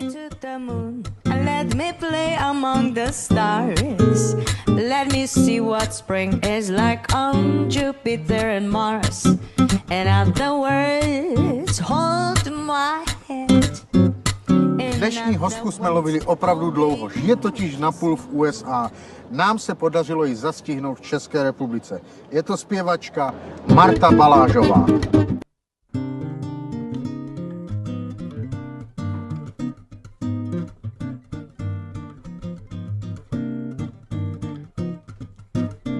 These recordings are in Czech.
To the moon and let me play among the stars. Let me see what spring is like on Jupiter and Mars. And other words hold my head. Dnešní hostku jsme lovili opravdu dlouho. Žije totiž napůl v USA. Nám se podařilo ji zastihnout v České republice. Je to zpěvačka Marta Balážová.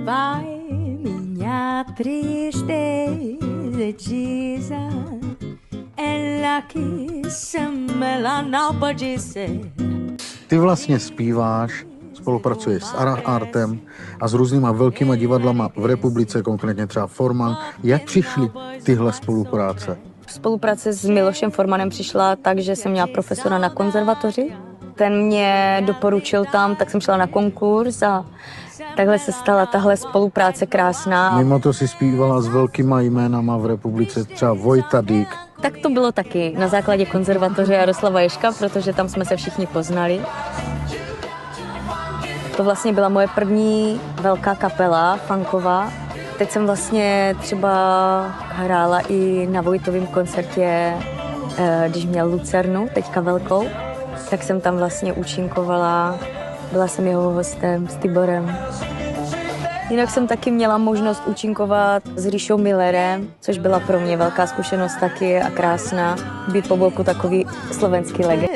Vai minha tristeza diz ela que ela não pode ser. Ty vlastně zpíváš, spolupracuješ s Artem a s různýma velkýma divadlama v republice, konkrétně třeba Forman. Jak přišly tyhle spolupráce? Spolupráce s Milošem Formanem přišla tak, že jsem měla profesora na konzervatoři. Ten mě doporučil tam, tak jsem šla na konkurs a takhle se stala tahle spolupráce krásná. Mimo to si zpívala s velkýma jménama v republice, třeba Vojta Dyk. Tak to bylo taky na základě konzervatoře Jaroslava Ježka, protože tam jsme se všichni poznali. To vlastně byla moje první velká kapela, funková. Teď jsem vlastně třeba hrála i na Vojtovém koncertě, když měl Lucernu, teďka velkou, tak jsem tam vlastně účinkovala. Byla jsem jeho hostem s Tiborem. Jinak jsem taky měla možnost účinkovat s Ríšou Millerem, což byla pro mě velká zkušenost taky a krásná. Být po boku takový slovenský legend.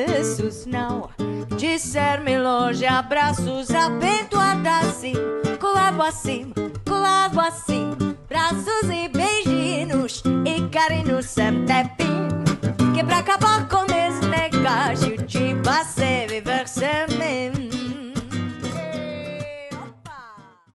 Disser-me longe, abraços abençoados assim, colado assim, braços e beijinhos e carinhos sem tepim, que pra acabar com esse negócio